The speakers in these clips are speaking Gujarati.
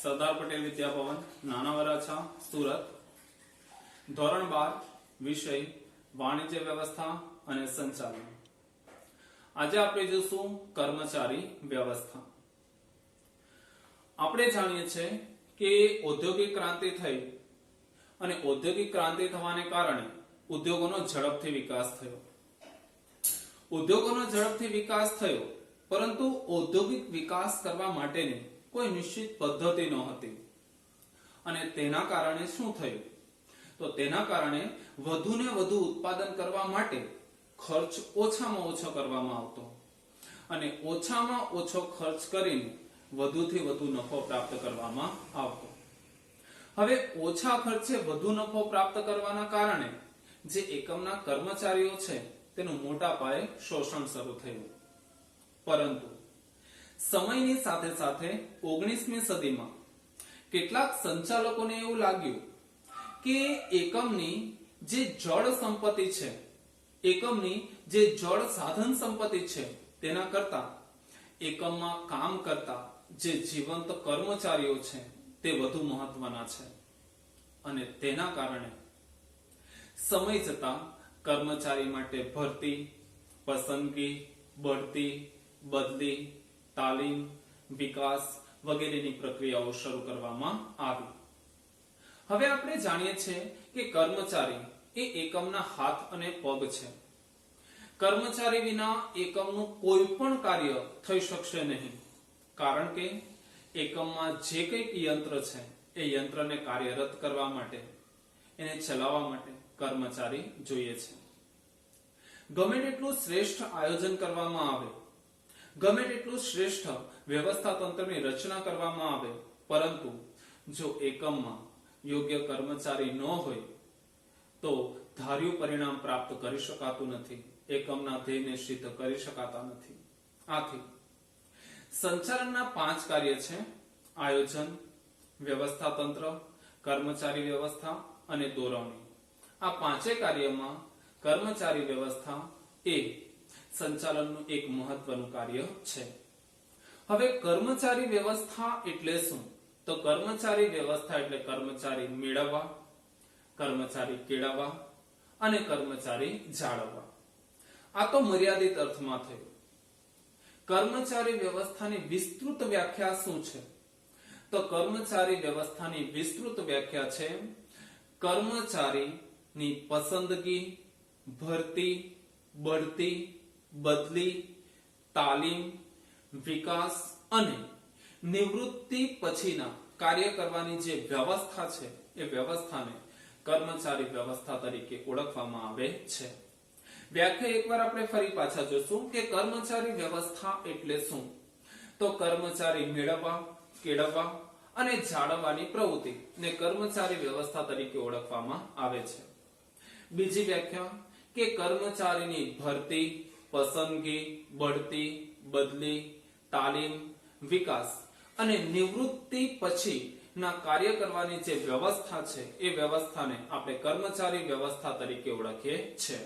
સરદાર પટેલ વિદ્યાભવન, નાના વરાછા, સુરત. ધોરણ 12, વિષય વાણિજ્ય વ્યવસ્થા અને સંચાલન. આજે આપણે જોશું કર્મચારી વ્યવસ્થા. આપણે જાણીએ છીએ કે ઔદ્યોગિક ક્રાંતિ થઈ અને ઔદ્યોગિક ક્રાંતિ થવાને કારણે ઉદ્યોગોનો ઝડપથી વિકાસ થયો. ઉદ્યોગોનો ઝડપથી વિકાસ થયો, પરંતુ ઔદ્યોગિક વિકાસ કરવા માટેની કોઈ નિશ્ચિત પદ્ધતિ ન હતી. અને તેના કારણે શું થયું? તો તેના કારણે વધુને વધુ ઉત્પાદન કરવા માટે ખર્ચ ઓછામાં ઓછો કરવામાં આવતો અને ઓછામાં ઓછો ખર્ચ કરીને વધુથી વધુ નફો પ્રાપ્ત કરવામાં આવતો. હવે ઓછા ખર્ચે વધુ નફો પ્રાપ્ત કરવાના કારણે જે એકમના કર્મચારીઓ છે તેનું મોટા પાયે શોષણ શરૂ થયું. પરંતુ સમયની સાથે સાથે 19મી સદીમાં કેટલાક સંચાલકોને એવું લાગ્યું કે એકમની જે જળ સંપત્તિ છે, એકમની જે જળ સાધન સંપત્તિ છે, તેના કરતા એકમમાં કામ કરતા જે જીવંત કર્મચારીઓ છે તે વધુ મહત્વના છે. અને તેના કારણે સમય જતા કર્મચારી માટે ભરતી, પસંદગી, બઢતી, બદલી, તાલીમ, વિકાસ વગેરેની પ્રક્રિયાઓ શરૂ કરવામાં આવી. હવે આપણે જાણીએ છીએ કે કર્મચારી એ એકમના હાથ અને પગ છે. કર્મચારી વિના એકમનું કોઈ પણ કાર્ય થઈ શકશે નહીં, કારણ કે એકમમાં જે કંઈક યંત્ર છે એ યંત્રને કાર્યરત કરવા માટે, એને ચલાવવા માટે કર્મચારી જોઈએ છે. ગમે તેટલું શ્રેષ્ઠ આયોજન કરવામાં આવે, ગમે તેટલું શ્રેષ્ઠ વ્યવસ્થા તંત્રની રચના કરવામાં આવે, પરંતુ જો એકમમાં યોગ્ય કર્મચારી ન હોય તો ધાર્યું પરિણામ પ્રાપ્ત કરી શકાતું નથી, એકમના ધ્યેયને સિદ્ધ કરી શકાતા નથી. આથી સંચાલનના 5 કાર્ય છે: આયોજન, વ્યવસ્થા તંત્ર, કર્મચારી વ્યવસ્થા અને દોરવણી. આ 5 કાર્યમાં કર્મચારી વ્યવસ્થા એ સંચાલનનું એક મહત્વનું કાર્ય છે. હવે કર્મચારી વ્યવસ્થા એટલે શું? તો કર્મચારી વ્યવસ્થા એટલે કર્મચારી મેળવવા, કર્મચારી કેળવવા અને કર્મચારી જાળવવા. આ તો મર્યાદિત અર્થમાં થયું. કર્મચારી વ્યવસ્થાની વિસ્તૃત વ્યાખ્યા શું છે? તો કર્મચારી વ્યવસ્થાની વિસ્તૃત વ્યાખ્યા છે કર્મચારીની પસંદગી, ભરતી, બઢતી, બદલી, તાલીમ, વિકાસ અને નિવૃત્તિ પછીના કાર્ય કરવાની જે વ્યવસ્થા છે એ વ્યવસ્થાને કર્મચારી વ્યવસ્થા તરીકે ઓળખવામાં આવે છે. વ્યાખ્યા એકવાર આપણે ફરી પાછા જોશું કે કર્મચારી વ્યવસ્થા એટલે શું? તો કર્મચારી મેળવવા, કેળવવા અને જાળવવાની પ્રવૃત્તિ ને કર્મચારી વ્યવસ્થા તરીકે ઓળખવામાં આવે છે. બીજી વ્યાખ્યા કે કર્મચારીની ભરતી, પસંદગી, બઢતી, બદલી, તાલીમ, વિકાસ અને નિવૃત્તિ પછી ના કાર્ય કરવાની જે વ્યવસ્થા છે એ વ્યવસ્થાને આપણે કર્મચારી વ્યવસ્થા તરીકે ઓળખીએ છીએ.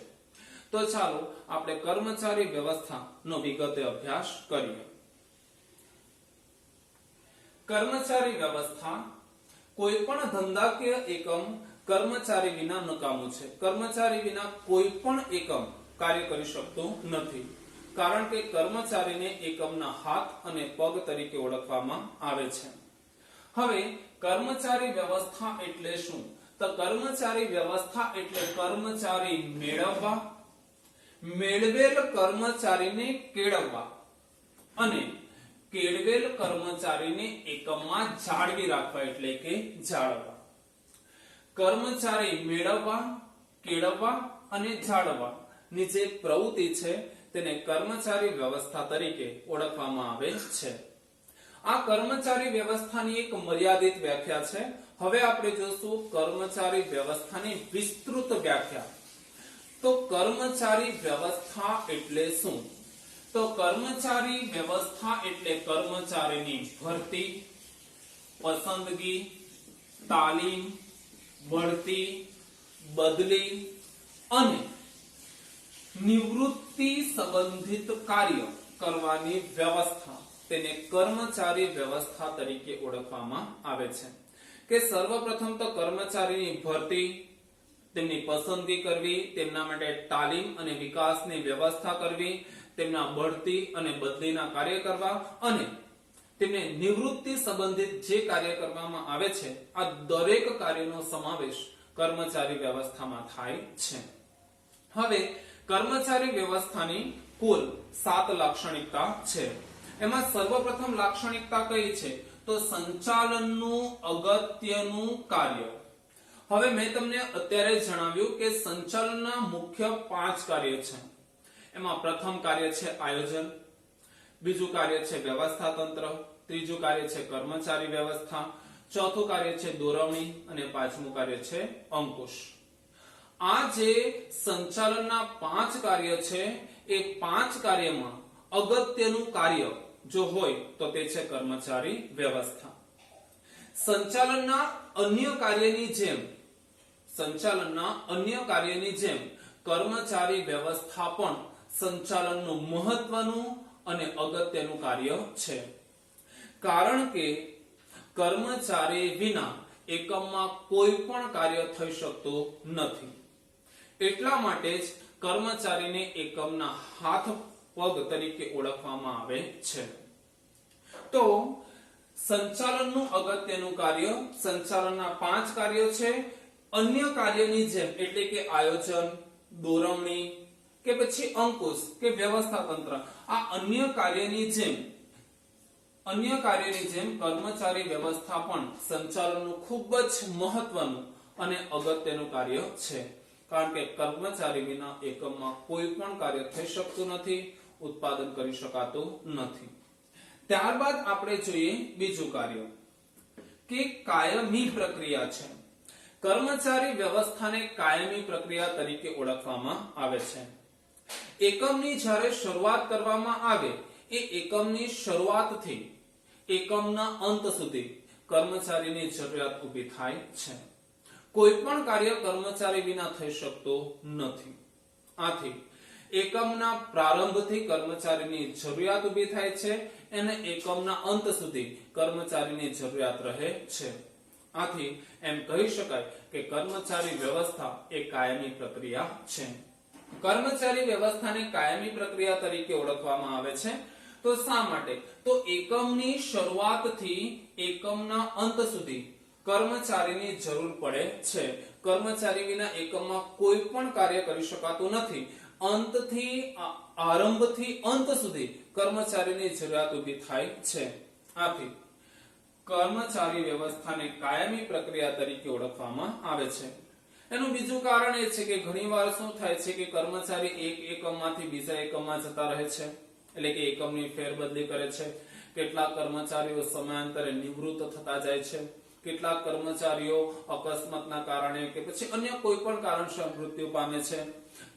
તો ચાલો આપણે કર્મચારી વ્યવસ્થાનો વિગતે અભ્યાસ કરીએ. કર્મચારી વ્યવસ્થા કોઈ પણ ધંધાકીય એકમ કર્મચારી વિના નકામું છે. કર્મચારી વિના કોઈ પણ એકમ કાર્ય કરી શકતું નથી, કારણ કે કર્મચારીને એકમના હાથ અને પગ તરીકે ઓળખવામાં આવે છે. હવે કર્મચારી વ્યવસ્થા એટલે શું? તો કર્મચારી વ્યવસ્થા એટલે કર્મચારી મેળવવા, મેળવેલ કર્મચારીને કેળવવા અને કેળવેલ કર્મચારીને એકમમાં જાળવી રાખવા એટલે કે જાળવવા. કર્મચારી મેળવવા, કેળવવા અને જાળવવા ની જે પ્રવૃત્તિ છે તેને કર્મચારી વ્યવસ્થા તરીકે ઓળખવામાં આવે છે. આ કર્મચારી વ્યવસ્થાની એક મર્યાદિત વ્યાખ્યા છે. હવે આપણે જોશું કર્મચારી વ્યવસ્થાની વિસ્તૃત વ્યાખ્યા. તો કર્મચારી વ્યવસ્થા એટલે શું? તો કર્મચારી વ્યવસ્થા એટલે કર્મચારીની ભરતી, પસંદગી, તાલીમ, બઢતી, બદલી અને નિવૃત્તિ સંબંધિત કાર્ય કરવાની વ્યવસ્થા તેને કર્મચારી વ્યવસ્થા તરીકે ઓળખવામાં આવે છે કે સર્વપ્રથમ તો કર્મચારીની ભરતી, તેમની પસંદગી કરવી, તેમના માટે તાલીમ અને વિકાસની વ્યવસ્થા કરવી, તેમના બઢતી અને બદલીના કાર્ય કરવા અને તેમને નિવૃત્તિ સંબંધિત જે કાર્ય કરવામાં આવે છે આ દરેક કાર્યનો સમાવેશ કર્મચારી વ્યવસ્થામાં થાય છે. હવે કર્મચારી વ્યવસ્થાની કુલ 7 લાક્ષણિકતા છે. એમાં સર્વપ્રથમ લાક્ષણિકતા કઈ છે તો સંચાલનનું અગત્યનું કાર્ય. હવે મેં તમને અત્યારે જણાવ્યું કે સંચાલનના મુખ્ય 5 કાર્ય છે. એમાં પ્રથમ કાર્ય છે આયોજન, બીજું કાર્ય છે વ્યવસ્થા તંત્ર, ત્રીજું કાર્ય છે કર્મચારી વ્યવસ્થા, ચોથું કાર્ય છે દોરવણી અને પાંચમું કાર્ય છે અંકુશ. આ જે સંચાલનના 5 કાર્ય છે એ 5 કાર્યમાં અગત્યનું કાર્ય જો હોય તો તે છે કર્મચારી વ્યવસ્થા. સંચાલનના અન્ય કાર્યની જેમ કર્મચારી વ્યવસ્થા પણ સંચાલનનું મહત્વનું અને અગત્યનું કાર્ય છે. કારણ કે કર્મચારી વિના એકમમાં કોઈ પણ કાર્ય થઈ શકતું નથી. એટલા માટે જ કર્મચારીને એકમના હાથ પગ તરીકે ઓળખવામાં આવે છે. તો સંચાલનનું અગત્યનું કાર્ય, સંચાલનના 5 કાર્યો છે. અન્ય કાર્યની જેમ એટલે કે આયોજન, દોરવણી કે પછી અંકુશ કે વ્યવસ્થા તંત્ર, આ અન્ય કાર્યની જેમ કર્મચારી વ્યવસ્થા પણ સંચાલનનું ખૂબ જ મહત્વનું અને અગત્યનું કાર્ય છે. કારણ કે કર્મચારી વિના એકમમાં કોઈ પણ કાર્ય થઈ શકતું નથી, ઉત્પાદન કરી શકાતું નથી. ત્યારબાદ આપણે જોઈએ બીજું કાર્ય કે કાયમી પ્રક્રિયા છે. કર્મચારી વ્યવસ્થાને કાયમી પ્રક્રિયા તરીકે ઓળખવામાં આવે છે. એકમની જ્યારે શરૂઆત કરવામાં આવે એ એકમની શરૂઆતથી એકમના અંત સુધી કર્મચારીની જરૂરિયાત ઊભી થાય છે. કોઈ પણ કાર્ય કર્મચારી વિના થઈ શકતું નથી. આથી એકમના પ્રારંભથી કર્મચારીની જરૂરિયાત ઊભી થાય છે અને એકમના અંત સુધી કર્મચારીની જરૂરિયાત રહે છે. આથી એમ કહી શકાય કે કર્મચારી વ્યવસ્થા એ કાયમી પ્રક્રિયા છે. કર્મચારી વ્યવસ્થાને કાયમી પ્રક્રિયા તરીકે ઓળખવામાં આવે છે. તો શા માટે? તો એકમની શરૂઆતથી એકમના અંત સુધી કર્મચારીની જરૂર પડે છે. કર્મચારી વિના એકમમાં કોઈ પણ કાર્ય કરી શકાતું નથી. આરંભથી અંત સુધી કર્મચારીની જરૂરિયાત ઊભી થાય છે. આથી કર્મચારી વ્યવસ્થાને કાયમી પ્રક્રિયા તરીકે ઓળખવામાં આવે છે. એનું બીજું કારણ એ છે કે ઘણીવાર શું થાય છે કે કર્મચારી એક એકમમાંથી બીજા એકમમાં જતા રહે છે, એટલે કે એકમની ફેરબદલી કરે છે. કેટલાક કર્મચારીઓ સમયાંતરે નિવૃત્ત થતા જાય છે. કેટલાક કર્મચારીઓ અકસ્માતના કારણે કે પછી અન્ય કોઈ પણ કારણસર મૃત્યુ પામે છે.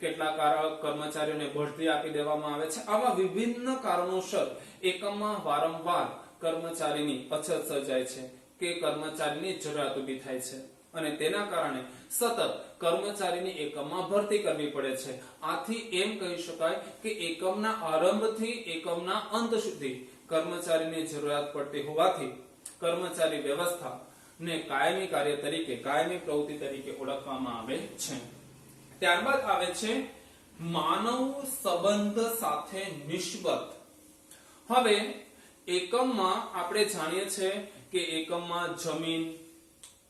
કેટલાક કર્મચારીઓને બઢતી આપી દેવામાં આવે છે. આવા વિભિન્ન કારણોસર એકમમાં વારંવાર કર્મચારીની અછત સર્જાય છે કે કર્મચારીની જરૂરિયાત ઊભી થાય છે અને તેના કારણે સતત કર્મચારીની એકમમાં ભરતી કરવી પડે છે. આથી એમ કહી શકાય કે એકમના આરંભથી એકમના અંત સુધી કર્મચારીની જરૂરિયાત પડતી હોવાથી કર્મચારી વ્યવસ્થા ને કાયમી કાર્ય તરીકે, કાયમી પ્રવૃત્તિ તરીકે ઓળખવામાં આવે છે. ત્યારબાદ આવે છે માનવ સંબંધ સાથે નિસ્બત. હવે એકમમાં આપણે જાણીએ છીએ કે એકમમાં જમીન,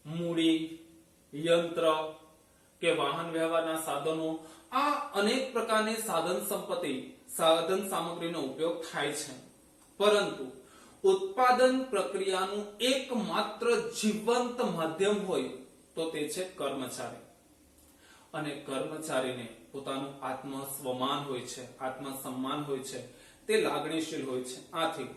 મૂડી, યંત્ર કે વાહન વ્યવહારના સાધનો, આ અનેક પ્રકારની સાધન સામગ્રીનો ઉપયોગ થાય છે. પરંતુ ઉત્પાદન પ્રક્રિયાનું એકમાત્ર જીવંત માધ્યમ હોય તો તે છે કર્મચારી. અને કર્મચારીને પોતાનું આત્મસ્વમાન હોય છે, આત્મસન્માન હોય છે, તે લાગણીશીલ હોય છે. આથી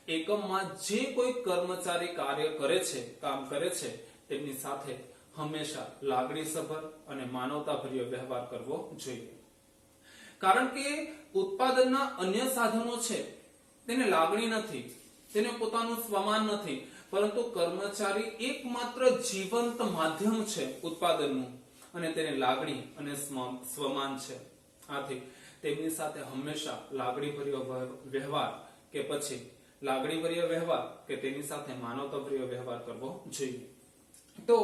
એકમમાં જે કોઈ કર્મચારી કાર્ય કરે છે, કામ કરે છે, તેમની સાથે હંમેશા લાગણીસભર અને માનવતાભર્યો વ્યવહાર કરવો જોઈએ. કારણ કે ઉત્પાદનના અન્ય સાધનો છે તેને લાગણી નથી, તેને પોતાનું સ્વમાન નથી, પરંતુ કર્મચારી એકમાત્ર જીવંત માધ્યમ છે ઉત્પાદનનું અને તેને લાગણી અને સ્વમાન છે. આથી તેમની સાથે હંમેશા લાગણીભર્યો વ્યવહાર કે પછી લાગણીભર્યો વ્યવહાર કે તેની સાથે માનવતાભર્યો વ્યવહાર કરવો જોઈએ. તો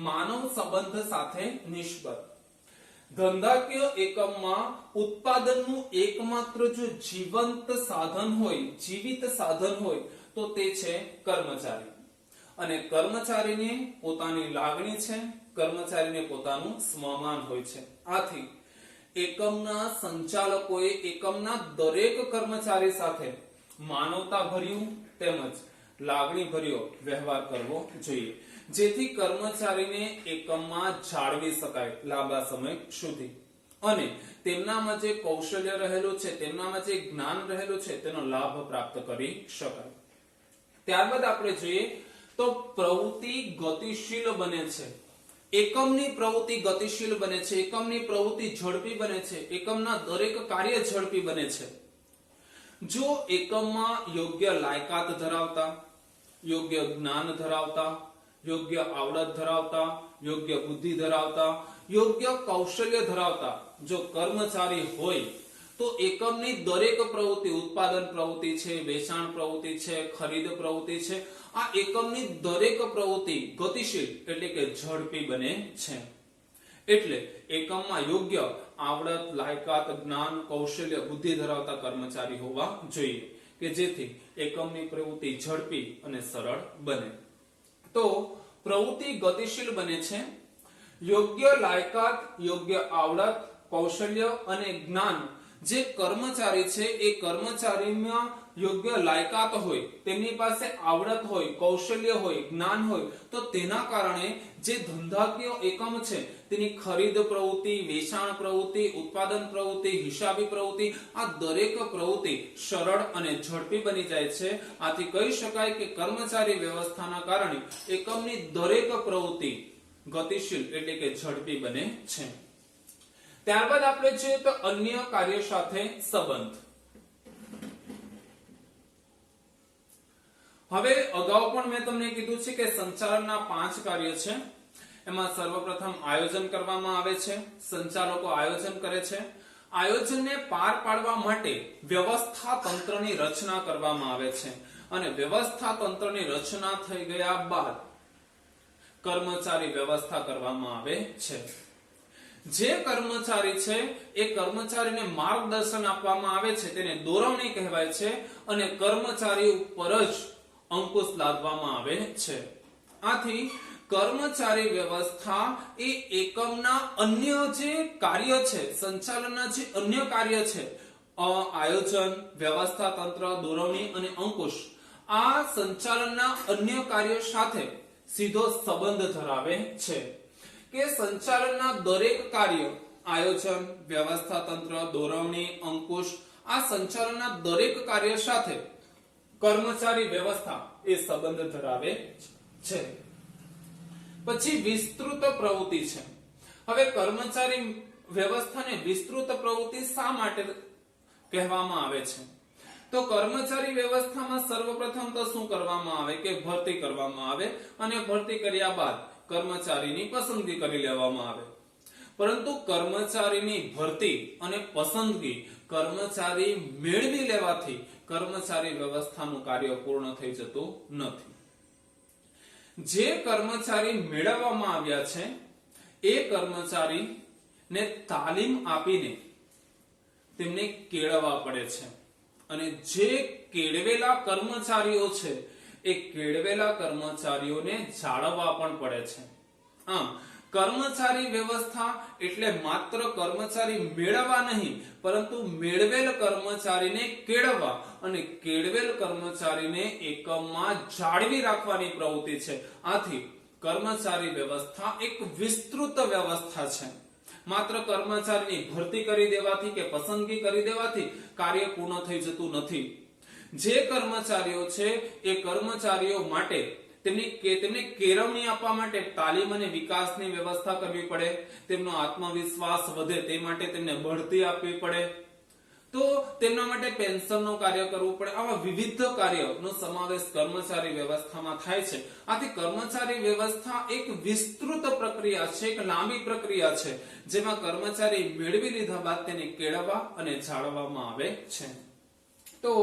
માનવ સંબંધ સાથે નિષ્પદ ધંધાકીય એકમમાં ઉત્પાદનનું એકમાત્ર જો જીવંત સાધન હોય, જીવિત સાધન હોય તો તે છે કર્મચારી. અને કર્મચારીને પોતાની લાગણી છે, કર્મચારીને પોતાનું સ્વમાન હોય છે. આથી એકમના સંચાલકોએ એકમના દરેક કર્મચારી સાથે માનવતા ભર્યું તેમજ લાગણી ભર્યો વ્યવહાર કરવો જોઈએ, જેથી કર્મચારીને એકમમાં જાળવી શકાય લાંબા સમય સુધી અને તેમનામાં જે કૌશલ્ય રહેલું છે, તેમનામાં જે જ્ઞાન રહેલું છે તેનો લાભ પ્રાપ્ત કરી શકાય. ત્યારબાદ આપણે જોઈએ તો પ્રવૃત્તિ ગતિશીલ બને છે. એકમની પ્રવૃત્તિ ગતિશીલ બને છે, એકમની પ્રવૃત્તિ ઝડપી બને છે, એકમના દરેક કાર્ય ઝડપી બને છે જો એકમમાં યોગ્ય લાયકાત ધરાવતા, યોગ્ય જ્ઞાન ધરાવતા, યોગ્ય આવડત ધરાવતા, યોગ્ય બુદ્ધિ ધરાવતા, યોગ્ય કૌશલ્ય ધરાવતા જો કર્મચારી હોય તો એકમની દરેક પ્રવૃત્તિ, ઉત્પાદન પ્રવૃત્તિ છે, વેચાણ પ્રવૃત્તિ છે, ખરીદ પ્રવૃત્તિ છે, આ એકમની દરેક પ્રવૃત્તિ ગતિશીલ એટલે કે ઝડપી બને છે. એટલે એકમમાં યોગ્ય આવડત, લાયકાત, જ્ઞાન, કૌશલ્ય, બુદ્ધિ ધરાવતા કર્મચારી હોવા જોઈએ કે જેથી એકમની પ્રવૃત્તિ ઝડપી અને સરળ બને. તો પ્રવૃત્તિ ગતિશીલ બને છે. યોગ્ય લાયકાત, યોગ્ય આવડત, કૌશલ્ય અને જ્ઞાન જે કર્મચારી છે એ કર્મચારીમાં યોગ્ય લાયકાત હોય, તેમની પાસે આવડત હોય, કૌશલ્ય હોય, જ્ઞાન હોય તો તેના કારણે જે ધંધાકીય એકમ છે તેની ખરીદ પ્રવૃત્તિ, વેચાણ પ્રવૃત્તિ, ઉત્પાદન પ્રવૃત્તિ, હિસાબી પ્રવૃત્તિ આ દરેક પ્રવૃત્તિ સરળ અને ઝડપી બની જાય છે. આથી કહી શકાય કે કર્મચારી વ્યવસ્થાના કારણે એકમની દરેક પ્રવૃત્તિ ગતિશીલ એટલે કે ઝડપી બને છે. ત્યારબાદ આપણે જોઈએ તો અન્ય કાર્ય સાથે સંબંધ. હવે અગાઉ પણ મેં તમને કીધું છે કે સંચાલનના 5 કાર્ય છે. એમાં સર્વપ્રથમ આયોજન કરવામાં આવે છે, સંચાલકો આયોજન કરે છે. આયોજનને પાર પાડવા માટે વ્યવસ્થા તંત્રની રચના કરવામાં આવે છે અને વ્યવસ્થા તંત્રની રચના થઈ ગયા બાદ કર્મચારી વ્યવસ્થા કરવામાં આવે છે. જે કર્મચારી છે એ કર્મચારીને માર્ગદર્શન આપવામાં આવે છે તેને દોરવણી કહેવાય છે અને કર્મચારી ઉપર જ અંકુશ લાદવામાં આવે છે. આથી કર્મચારી વ્યવસ્થા એ એકમના અન્ય જે કાર્ય છે, સંચાલનના જે અન્ય કાર્ય છે, આયોજન, વ્યવસ્થા તંત્ર, દોરવણી અને અંકુશ, આ સંચાલનના અન્ય કાર્યો સાથે સીધો સંબંધ ધરાવે છે કે સંચાલનના દરેક કાર્ય, આયોજન, વ્યવસ્થા તંત્ર, દોરવણી, અંકુશ આ સંચાલનના દરેક કાર્ય સાથે કર્મચારી વ્યવસ્થા એ સંબંધ ધરાવે છે. પછી વિસ્તૃત પ્રવૃત્તિ છે. હવે કર્મચારી વ્યવસ્થાને વિસ્તૃત પ્રવૃત્તિ શા માટે કહેવામાં આવે છે? તો કર્મચારી વ્યવસ્થામાં સર્વપ્રથમ તો શું કરવામાં આવે કે ભરતી કરવામાં આવે અને ભરતી કર્યા બાદ કર્મચારીની પસંદગી કરી લેવામાં આવે. પરંતુ કર્મચારીની ભરતી અને પસંદગી કર્મચારી મેળવી લેવાથી કર્મચારી વ્યવસ્થાનું કાર્ય પૂર્ણ થઈ જતું નથી. જે કર્મચારી મેળવવામાં આવ્યા છે એ કર્મચારીને તાલીમ આપીને તેમને કેળવવા પડે છે અને જે કેળવેલા કર્મચારીઓ છે એ કેળવેલા કર્મચારીઓને જાળવવા પણ પડે છે. આમ કર્મચારી વ્યવસ્થા એટલે માત્ર કર્મચારી મેળવવા નહીં પરંતુ મેળવેલ કર્મચારીને કેળવવા અને કેળવેલ કર્મચારીને એકમમાં જાળવી રાખવાની પ્રવૃત્તિ છે. આથી કર્મચારી વ્યવસ્થા એક વિસ્તૃત વ્યવસ્થા છે. માત્ર કર્મચારીની ભરતી કરી દેવાથી કે પસંદગી કરી દેવાથી કાર્ય પૂર્ણ થઈ જતું નથી. જે કર્મચારીઓ છે એ કર્મચારીઓ માટે તેમને કેળવણી આપવા માટે તાલીમ અને વિકાસની વ્યવસ્થા કરવી પડે, તેમનો આત્મવિશ્વાસ વધે તે માટે તેમને બઢતી આપવી પડે, તો તેમના માટે પેન્શનનું કાર્ય કરવું પડે. આવા વિવિધ કાર્યોનો સમાવેશ કર્મચારી વ્યવસ્થામાં થાય છે. આથી કર્મચારી વ્યવસ્થા એક વિસ્તૃત પ્રક્રિયા છે, એક લાંબી પ્રક્રિયા છે જેમાં કર્મચારી મેળવી લીધા બાદ તેને કેળવવા અને જાળવવામાં આવે છે. તો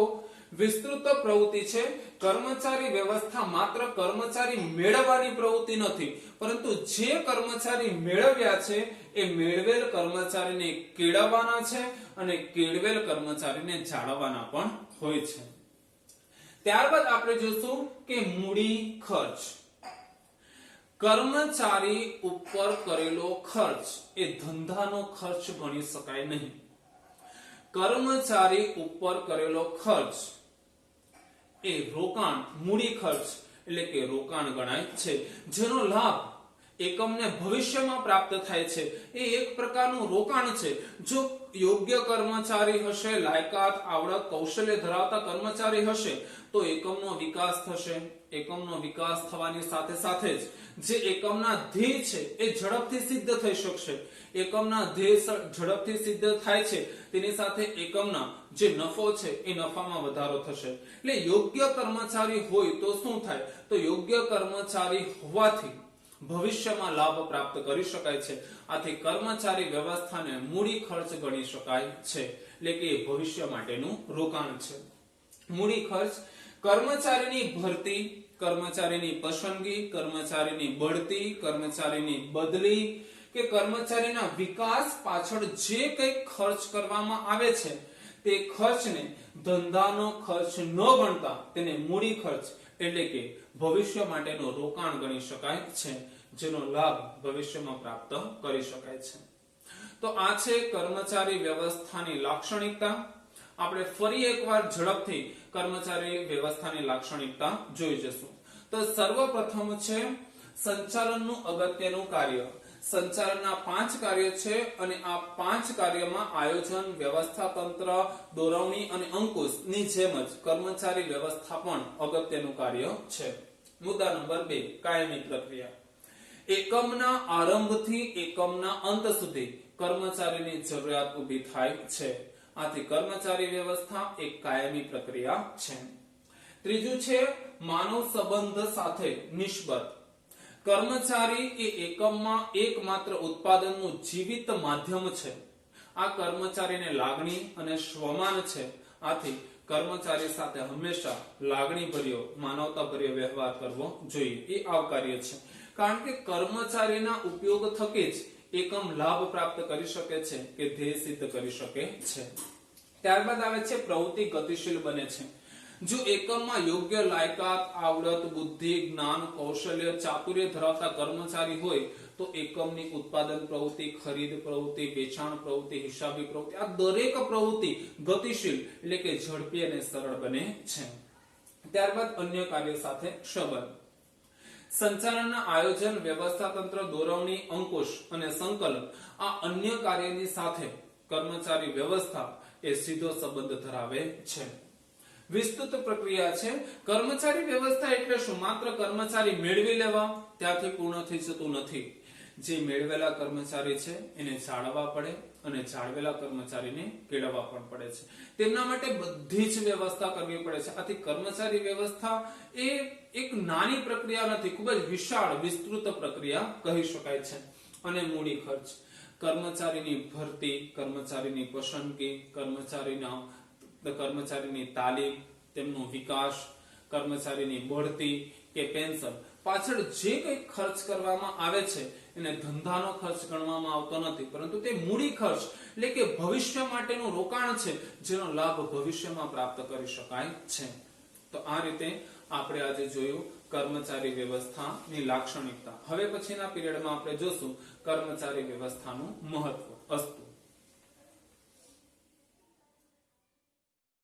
વિસ્તૃત પ્રવૃત્તિ છે. કર્મચારી વ્યવસ્થા માત્ર કર્મચારી મેળવવાની પ્રવૃત્તિ નથી, પરંતુ જે કર્મચારી મેળવ્યા છે એ મેળવેલ કર્મચારીને કેળવવાના છે અને કેળવેલ કર્મચારીને જાળવવાના પણ હોય છે. ત્યારબાદ આપણે જોશું કે મૂડી ખર્ચ. કર્મચારી ઉપર કરેલો ખર્ચ એ ધંધાનો ખર્ચ ગણી શકાય નહીં. કર્મચારી ઉપર કરેલો ખર્ચ એ રોકાણ, મૂડી ખર્ચ એટલે કે રોકાણ ગણાય છે, જેનો લાભ એકમને ભવિષ્યમાં પ્રાપ્ત થાય છે. એ એક પ્રકારનું રોકાણ છે. જો યોગ્ય કર્મચારી હશે, લાયકાત, આવડત, કૌશલ્ય ધરાવતા કર્મચારી હશે તો એકમનો વિકાસ થશે. એકમનો વિકાસ થવાની સાથે સાથે જ જે એકમના ધ્યેય છે એ ઝડપથી સિદ્ધ થઈ શકશે. એકમના ધ્યેય ઝડપથી સિદ્ધ થાય છે તેની સાથે એકમના જે નફો છે એ નફામાં વધારો થશે. એટલે યોગ્ય કર્મચારી હોય તો શું થાય? તો યોગ્ય કર્મચારી હોવાથી ભવિષ્યમાં લાભ પ્રાપ્ત કરી શકાય છે. આથી કર્મચારી વ્યવસ્થાને મૂડી ખર્ચ ગણી શકાય છે, એટલે કે ભવિષ્ય માટેનું રોકાણ છે. મૂડી ખર્ચ કર્મચારીની ભરતી, કર્મચારીની પસંદગી, કર્મચારીની બઢતી, કર્મચારીની બદલી કે કર્મચારીના વિકાસ પાછળ જે કંઈ ખર્ચ કરવામાં આવે છે તે ખર્ચને ધંધાનો ખર્ચ ન ગણતા તેને મૂડી ખર્ચ એટલે કે ભવિષ્ય માટેનું રોકાણ ગણી શકાય છે, જેનો લાભ ભવિષ્યમાં પ્રાપ્ત કરી શકાય છે. તો આ છે કર્મચારી વ્યવસ્થાની લાક્ષણિકતા. આપણે ફરી એકવાર ઝડપથી કર્મચારી વ્યવસ્થાની લાક્ષણિકતા જોઈ જશું. તો સર્વપ્રથમ છે સંચાલનનું અગત્યનું કાર્ય. સંચાલનના 5 કાર્ય છે અને આ 5 કાર્યમાં આયોજન, વ્યવસ્થાતંત્ર, દોરવણી અને અંકુશની જેમ જ કર્મચારી વ્યવસ્થા પણ અગત્યનું કાર્ય છે. મુદ્દા નંબર 2, કાયમી પ્રક્રિયા. એકમના આરંભથી એકમના અંત સુધી કર્મચારીની જરૂરિયાત ઊભી થાય છે. આથી કર્મચારી વ્યવસ્થા એક કાયમી પ્રક્રિયા છે. ત્રીજું છે માનવ સંબંધ સાથે નિસ્બત. કર્મચારી એ એકમમાં એકમાત્ર ઉત્પાદનનું જીવિત માધ્યમ છે. આ કર્મચારીને લાગણી અને સ્વમાન છે. આથી કર્મચારી સાથે હંમેશા લાગણીભર્યો, માનવતાભર્યો વ્યવહાર કરવો જોઈએ. એ આવકાર્ય છે, કારણ કે કર્મચારીના ઉપયોગ થકી જ એકમ લાભ પ્રાપ્ત કરી શકે છે કે ધ્યેય સિદ્ધ કરી શકે છે. ત્યારબાદ આવે છે પ્રવૃત્તિ ગતિશીલ બને છે. જો એકમમાં યોગ્ય લાયકાત, આવડત, બુદ્ધિ, જ્ઞાન, કૌશલ્ય, ચાતુર્ય ધરાવતા કર્મચારી હોય તો એકમની ઉત્પાદન પ્રવૃત્તિ, ખરીદ પ્રવૃત્તિ, વેચાણ પ્રવૃત્તિ, હિસાબી પ્રવૃત્તિ, આ દરેક પ્રવૃત્તિ ગતિશીલ એટલે કે ઝડપી અને સરળ બને છે. ત્યારબાદ અન્ય કાર્ય સાથે સંબંધ. સંચાલનના આયોજન, વ્યવસ્થાતંત્ર, દોરવણી, અંકુશ અને સંકલન આ અન્ય કાર્યની સાથે કર્મચારી વ્યવસ્થા એ સીધો સંબંધ ધરાવે છે. વિસ્તૃત પ્રક્રિયા છે. કર્મચારી વ્યવસ્થા એટલે શું? માત્ર કર્મચારી મેળવી લેવા ત્યાંથી પૂર્ણ થઈ જતું નથી. જે મેળવેલા કર્મચારી છે એને જાળવવા પડે અને જાળવેલા કર્મચારીને કેળવવા પણ પડે છે. તેમના માટે બધી જ વ્યવસ્થા કરવી પડે છે. આથી કર્મચારી વ્યવસ્થા એ એક નાની પ્રક્રિયા નથી, ખૂબ જ વિશાળ વિસ્તૃત પ્રક્રિયા કહી શકાય છે. અને મૂડી ખર્ચ. કર્મચારીની ભરતી, કર્મચારીની પસંદગી, કર્મચારીની તાલીમ, તેમનો વિકાસ, કર્મચારીની બઢતી કે પેન્શન પાછળ જે કંઈ ખર્ચ કરવામાં આવે છે એને ધંધાનો ખર્ચ ગણવામાં આવતો નથી, પરંતુ તે મૂડી ખર્ચ એટલે કે ભવિષ્ય માટેનું રોકાણ છે, જેનો લાભ ભવિષ્યમાં પ્રાપ્ત કરી શકાય છે. તો આ રીતે આપણે આજે જોયું કર્મચારી વ્યવસ્થાની લાક્ષણિકતા. હવે પછીના પીરિયડમાં આપણે જોશું કર્મચારી વ્યવસ્થાનું મહત્વ. અસ્તુ.